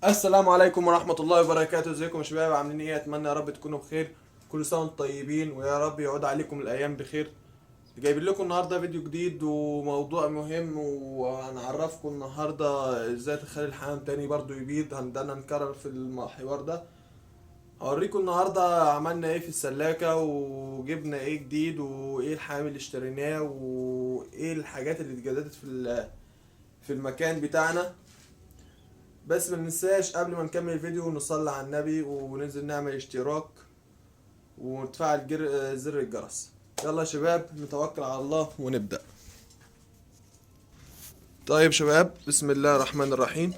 السلام عليكم ورحمة الله وبركاته. ازيكم يا شباب؟ عاملين ايه؟ اتمنى يا رب تكونوا بخير. كل سنة وانتم طيبين ويا رب يعود عليكم الايام بخير. جايبين لكم النهارده فيديو جديد وموضوع مهم، وهنعرفكم النهارده ازاي تخلي الحمام تاني برضو يبيض. هنبدأ نكرر في الحوار ده. هوريكم النهارده عملنا ايه في السلاكة، وجبنا ايه جديد، وايه الحمام اللي اشتريناه، وايه الحاجات اللي اتجددت في المكان بتاعنا. بس ما ننساش قبل ما نكمل الفيديو نصلي على النبي وننزل نعمل اشتراك ونتفعل زر الجرس. يلا يا شباب نتوكل على الله ونبدأ. طيب شباب، بسم الله الرحمن الرحيم.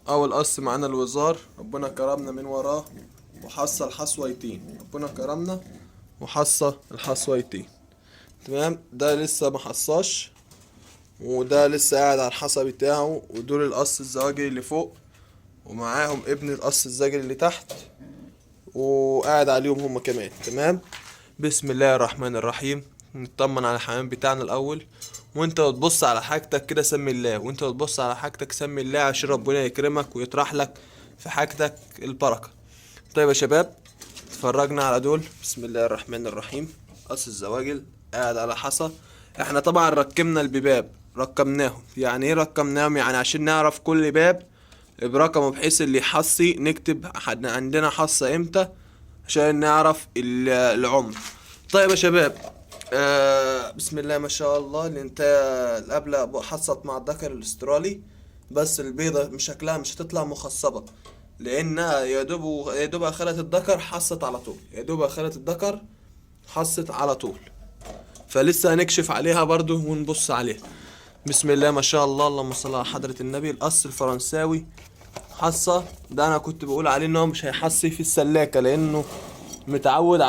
اول قص معانا الوزار، ربنا كرمنا من وراه وحصى الحصويتين. ربنا كرمنا وحصى الحصويتين. تمام، ده لسه ما حصاش، وده لسه قاعد على الحصى بتاعه، ودول القص الزواجري اللي فوق، ومعاهم ابن القص الزاجل اللي تحت، وقاعد عليهم هما كمان. تمام، بسم الله الرحمن الرحيم. نطمن على الحمام بتاعنا الاول. وانت بتبص على حاجتك كده سمي الله، وانت بتبص على حاجتك سمي الله، عشان ربنا يكرمك ويطرح لك في حاجتك البركة. طيب يا شباب، اتفرجنا على دول. بسم الله الرحمن الرحيم. قص الزواجل قاعد على حصى. احنا طبعا ركبنا البيباب، رقمناهم. يعني ايه رقمناهم؟ يعني عشان نعرف كل باب برقمه، بحيث اللي يحصي نكتب عندنا حصة امتى، عشان نعرف العمر. طيب يا شباب، بسم الله ما شاء الله. الانتايه القبلة حصت مع الذكر الاسترالي، بس البيضة مش شكلها مش هتطلع مخصبة، لانها يا دوب خلت الذكر حصت على طول، يا دوب خلت الذكر حصت على طول. فلسه هنكشف عليها برضو ونبص عليها. بسم الله ما شاء الله، اللهم صل على حضرة النبي. القص الفرنساوي حصة ده انا كنت بقول عليه ان هو مش هيحصي في السلاكة، لانه متعود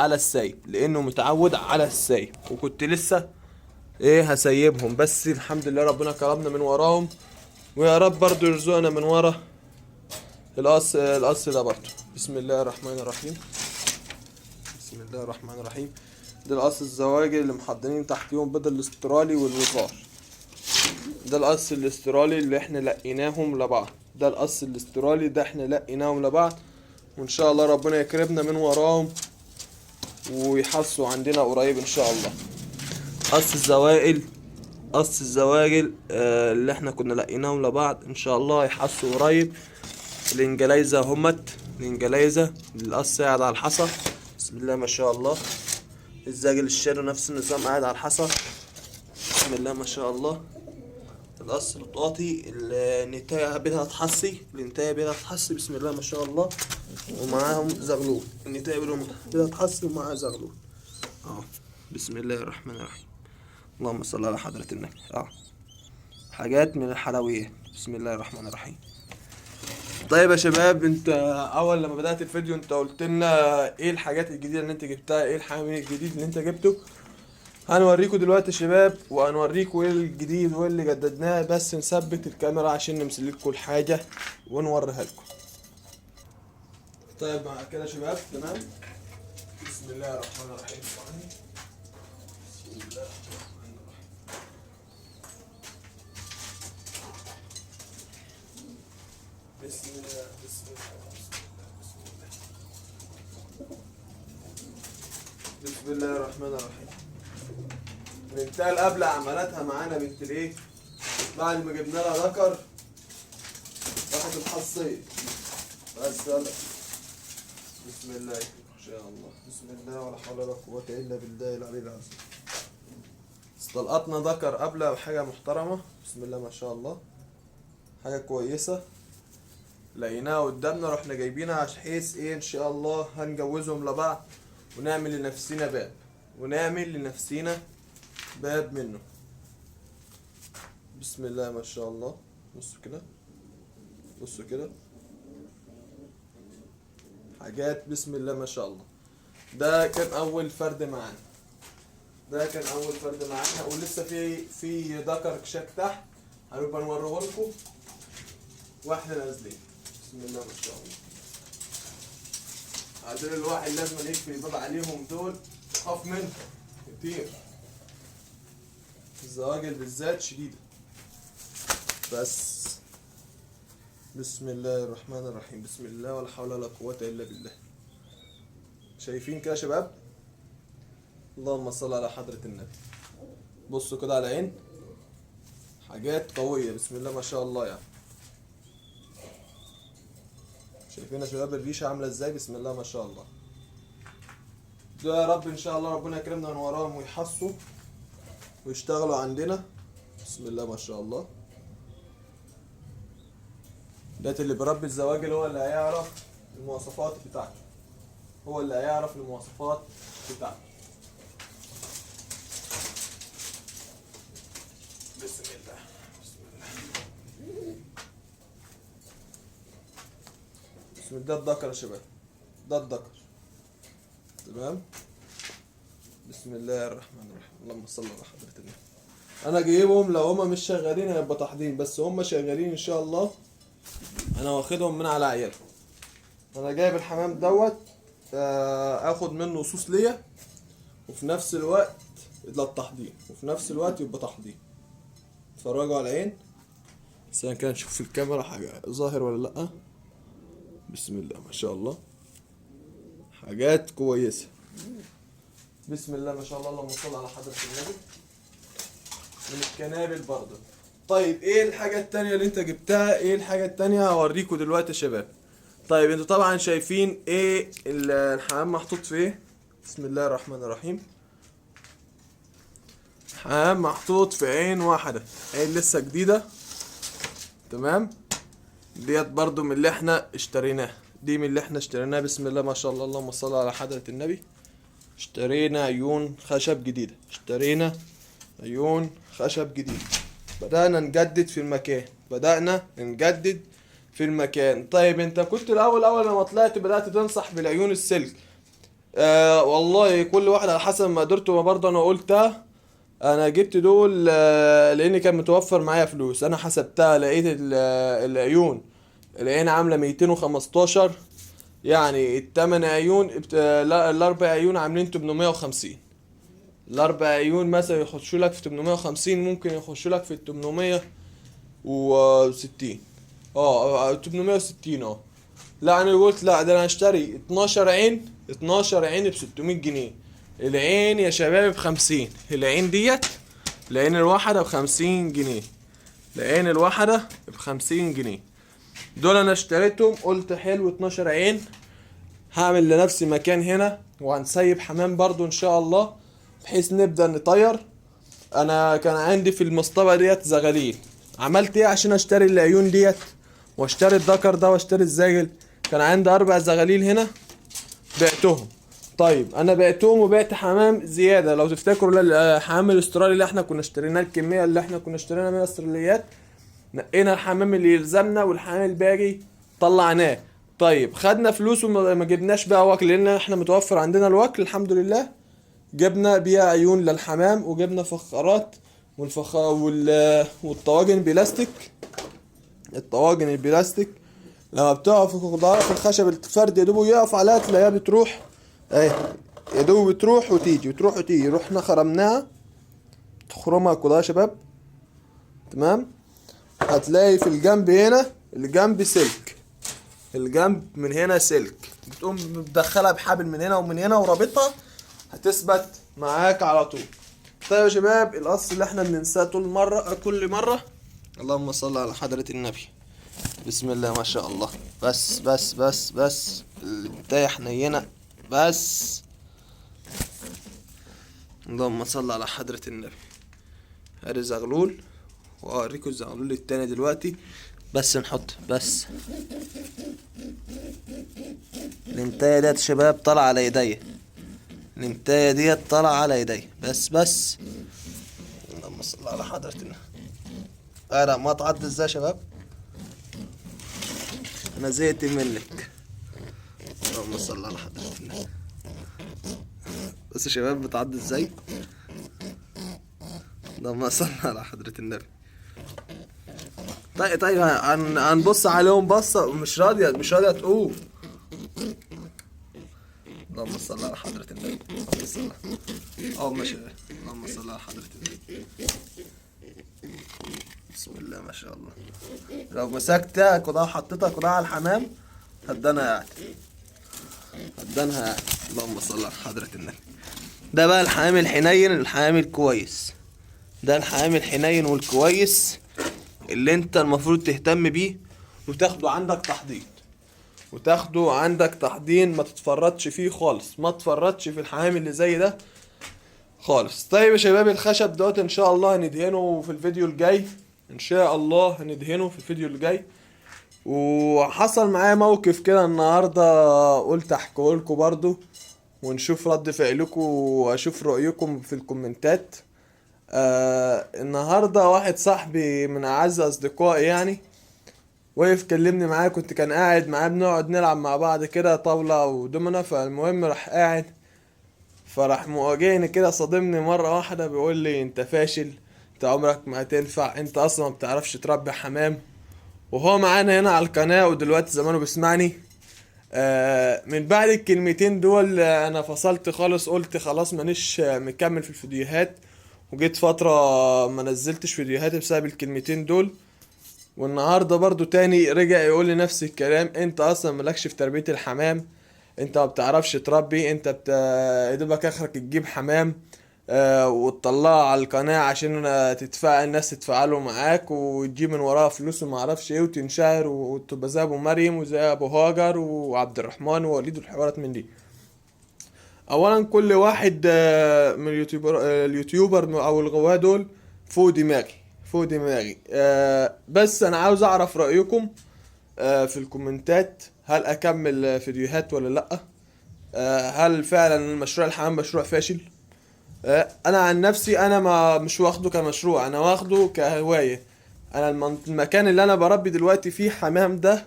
على السايب، وكنت لسه ايه هسيبهم. بس الحمد لله ربنا كرمنا من وراهم، ويا رب برضو يرزقنا من ورا القص ده برضو. بسم الله الرحمن الرحيم. بسم الله الرحمن الرحيم. ده القص الزواجر اللي محضرين تحتيهم بيض الاسترالي والوزار. ده القص الاسترالي اللي احنا لقيناهم لبعض. ده القص الاسترالي ده احنا لقيناهم لبعض، وان شاء الله ربنا يكرمنا من وراهم ويحصوا عندنا قريب ان شاء الله. قص الزوائل، قص الزواجل اللي احنا كنا لقيناهم لبعض، ان شاء الله يحصوا قريب. الانجلايزة همت، الانجلايزة القص قاعد على الحصى. بسم الله ما شاء الله. الزاجل الشاري نفس النظام قاعد على الحصى. بسم الله ما شاء الله. القص القاطي النتاية بدها تحصي، النتاية بدها تحصي. بسم الله ما شاء الله. ومعاهم زغلول، النتاية بدها تحصي ومعاها زغلول. بسم الله الرحمن الرحيم. اللهم صل على حضرة النبي. حاجات من الحلويات. بسم الله الرحمن الرحيم. طيب يا شباب، انت اول لما بدأت الفيديو انت قلت لنا ايه الحاجات الجديدة اللي انت جبتها، ايه الحامل الجديد اللي انت جبته. هنوريكم دلوقتي يا شباب، وهنوريكم ايه الجديد وايه اللي جددناه. بس نثبت الكاميرا عشان نمسك لكم الحاجة ونوريها لكم. طيب مع كده يا شباب، تمام. بسم الله الرحمن الرحيم. بسم الله الرحمن الرحيم. بسم الله بسم الله بسم الله بسم الله الرحمن الرحيم. بنتها القبلة عملتها معانا بنت الايه، بعد ما جبنا لها ذكر راحت الحصية. بس يلا، بسم الله ان شاء الله. بسم الله ولا حول ولا قوة الا بالله العلي العظيم. استلقطنا ذكر قبلة حاجة محترمة. بسم الله ما شاء الله، حاجة كويسة لقيناها قدامنا، رحنا جايبينها عشان حيث ايه ان شاء الله هنجوزهم لبعض، ونعمل لنفسنا باب، منه. بسم الله ما شاء الله. بصوا كده، بصوا كده، حاجات بسم الله ما شاء الله. ده كان اول فرد معانا، ولسه في ذكر كشاك تحت هنبقى نوريه لكم واحنا نازلين. بسم الله ما شاء الله. هدول الواحد لازم يكفي الباب عليهم، دول خاف منهم كتير، الزواجل بالذات شديدة. بس بسم الله الرحمن الرحيم. بسم الله ولا حول ولا قوة إلا بالله. شايفين كده يا شباب؟ اللهم صل على حضرة النبي. بصوا كده على العين، حاجات قوية بسم الله ما شاء الله يعني. شايفين يا شباب الريشة عاملة ازاي؟ بسم الله ما شاء الله. ده يا رب ان شاء الله ربنا يكرمنا من وراهم ويحصوا ويشتغلوا عندنا. بسم الله ما شاء الله. ده اللي بربي الزواجل هو اللي هيعرف المواصفات بتاعته، هو اللي هيعرف المواصفات بتاعته. بسم الله بسم الله بسم الله. ده الذكر يا شباب، ده الذكر. تمام. بسم الله الرحمن الرحيم. اللهم صل على حضرة النبي. انا جايبهم لو هما مش شغالين هيبقى تحضير، بس هما شغالين ان شاء الله. انا واخدهم من على عيالهم. انا جايب الحمام دوت اخد منه صوص ليا، وفي نفس الوقت للتحضير، وفي نفس الوقت يبقى تحضير. اتفرجوا على العين بس انا كده نشوف في الكاميرا حاجه ظاهر ولا لا. بسم الله ما شاء الله، حاجات كويسه. بسم الله ما شاء الله. اللهم صل على حضرة النبي. من الكنابل برضه. طيب ايه الحاجة التانية اللي انت جبتها؟ ايه الحاجة التانية هوريكم دلوقتي يا شباب. طيب انتوا طبعا شايفين ايه الحمام محطوط في ايه. بسم الله الرحمن الرحيم. حمام محطوط في عين واحدة، عين لسه جديدة. تمام. ديت برضو من اللي احنا اشتريناها، دي من اللي احنا اشتريناها. بسم الله ما شاء الله. اللهم صل على حضرة النبي. اشترينا عيون خشب جديدة، اشترينا عيون خشب جديدة. بدأنا نجدد في المكان، بدأنا نجدد في المكان. طيب انت كنت اول لما طلعت بدأت تنصح بالعيون السلك. والله كل واحد على حسب ما قدرته. ما برضه انا قلتها، انا جبت دول لان كان متوفر معايا فلوس. انا حسبتها لقيت العيون، العين عاملة 215، يعني التمن عيون الاربع عيون عاملين 850. الاربع عيون مثلا يخشوا لك في 850، ممكن يخشوا لك في 860. 860. لا انا قلت لا، ده انا هشتري 12 عين، 12 عين ب 600 جنيه. العين يا شباب ب50. العين ديت، العين الواحدة ب50 جنيه. العين الواحدة ب50 جنيه. دول انا اشتريتهم قلت حلو 12 عين. هعمل لنفسي مكان هنا وهنسيب حمام برضو ان شاء الله، بحيث نبدأ نطير. انا كان عندي في المصطبة ديت زغاليل. عملت ايه عشان اشتري العيون ديت واشتري الذكر ده واشتري الزاجل؟ كان عندي 4 زغاليل هنا بعتهم. طيب انا بعتهم وبعت حمام زيادة. لو تفتكروا الحمام الاسترالي اللي احنا كنا اشتريناه، الكمية اللي احنا كنا اشترينا من الاستراليات، نقينا الحمام اللي يلزمنا والحمام الباقي طلعناه. طيب خدنا فلوس وما جبناش بقى وكل، لان احنا متوفر عندنا الوكل الحمد لله. جبنا بيها عيون للحمام، وجبنا فخارات والطواجن بلاستيك. الطواجن البلاستيك لما بتقف في خضار في الخشب الفرد يا دوب يقف عليها تلاقيها بتروح اهي، يا دوب بتروح وتيجي بتروح وتيجي. رحنا خرمناها، تخرمها كلها يا شباب. تمام. هتلاقي في الجنب هنا، الجنب سلك، الجنب من هنا سلك، بتقوم مدخلها بحبل من هنا ومن هنا ورابطها، هتثبت معاك على طول. طيب يا شباب القص اللي احنا بننساه كل مرة. اللهم صل على حضرة النبي. بسم الله ما شاء الله. بس بس بس بس البداية حنينة بس. اللهم صل على حضرة النبي. ادي زغلول، واوريكم الزغلول التاني دلوقتي. بس نحط بس الانتايه ديت يا شباب طالعة على ايديا، الانتايه ديت طالعة على ايديا. بس اللهم صل على حضرة النبي. انا ما تعدي ازاي يا شباب، انا زهقت منك. اللهم صل على حضرة النبي. بس يا شباب بتعدي ازاي. اللهم صل على حضرة النبي. طيب هنبص عليهم بصة مش راضية تقوم. اللهم صل على حضرة النبي. اللهم صل ماشي. اللهم صل على حضرة النبي. بسم الله ما شاء الله. لو مسكتها كده وحطيتها كده على الحمام هدانها يعني، هدانها يعني. اللهم صل على حضرة النبي. ده بقى الحمام الحنين، الحمام الكويس. ده الحمام الحنين والكويس اللي انت المفروض تهتم بيه وتاخده عندك تحضير، وتاخده عندك تحضين. ما تتفرطش فيه خالص، ما تتفرطش في الحمام اللي زي ده خالص. طيب يا شباب، الخشب دوت ان شاء الله هندهنه في الفيديو الجاي، ان شاء الله هندهنه في الفيديو الجاي. وحصل معايا موقف كده النهارده قلت احكيه لكم برضو، ونشوف رد فعلكم واشوف رأيكم في الكومنتات. النهارده واحد صاحبي من اعز اصدقائي يعني وقف كلمني معاه، كان قاعد معاه بنقعد نلعب مع بعض كده طاولة ودومنا. فالمهم راح قاعد، فراح مواجهني كده صادمني مرة واحدة بيقول لي انت فاشل، انت عمرك ما هتنفع، انت اصلا ما بتعرفش تربي حمام. وهو معانا هنا على القناة ودلوقتي زمانه بيسمعني. من بعد الكلمتين دول انا فصلت خالص، قلت خلاص مانيش مكمل في الفيديوهات. وجيت فترة ما نزلتش فيديوهات بسبب الكلمتين دول. والنهاردة برضو تاني رجع يقول لي نفس الكلام، انت اصلا مالكش في تربية الحمام، انت ما بتعرفش تربي، انت يا دوبك اخرك تجيب حمام وتطلعه على القناة عشان تدفع الناس تتفاعلوا معاك وتجيب من وراها فلوس وما اعرفش ايه وتنشهر وتبقى زي ابو مريم وزي ابو هاجر وعبد الرحمن ووليد والحوارات من دي. اولا كل واحد من اليوتيوبر او الغواة دول فوق دماغي، فوق دماغي. بس انا عاوز اعرف رأيكم في الكومنتات، هل اكمل فيديوهات ولا لا؟ هل فعلا مشروع الحمام مشروع فاشل؟ انا عن نفسي انا ما مش واخده كمشروع، انا واخده كهواية. انا المكان اللي انا بربي دلوقتي فيه حمام ده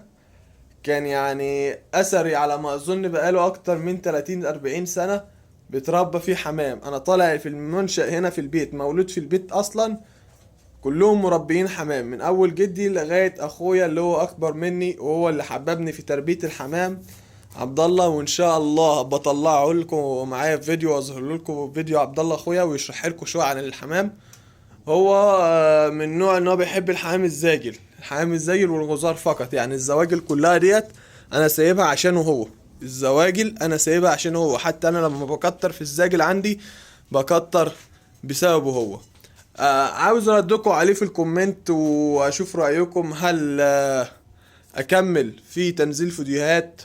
كان يعني اثري على ما اظن بقاله اكتر من 30-40 سنة بتربى فيه حمام. انا طالع في المنشأ هنا في البيت، مولود في البيت اصلا كلهم مربيين حمام، من اول جدي لغاية اخويا اللي هو اكبر مني وهو اللي حببني في تربية الحمام، عبد الله. وان شاء الله بطلعه لكم معايا في فيديو واظهر لكم فيديو عبد الله اخويا ويشرح لكم شويه عن الحمام. هو من نوع ان هو بيحب الحمام الزاجل، الحمام الزاجل والغزار فقط. يعني الزواجل كلها ديت انا سايبها عشانه هو، الزواجل انا سايبها عشانه هو. حتى انا لما بكتر في الزاجل عندي بكتر بسببه هو. عاوز اردكم عليه في الكومنت واشوف رأيكم، هل اكمل في تنزيل فيديوهات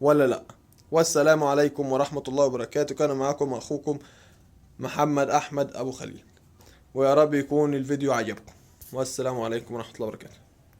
ولا لا؟ والسلام عليكم ورحمة الله وبركاته. كان معكم اخوكم محمد احمد ابو خليل، ويا رب يكون الفيديو عجبكم، والسلام عليكم ورحمة الله وبركاته.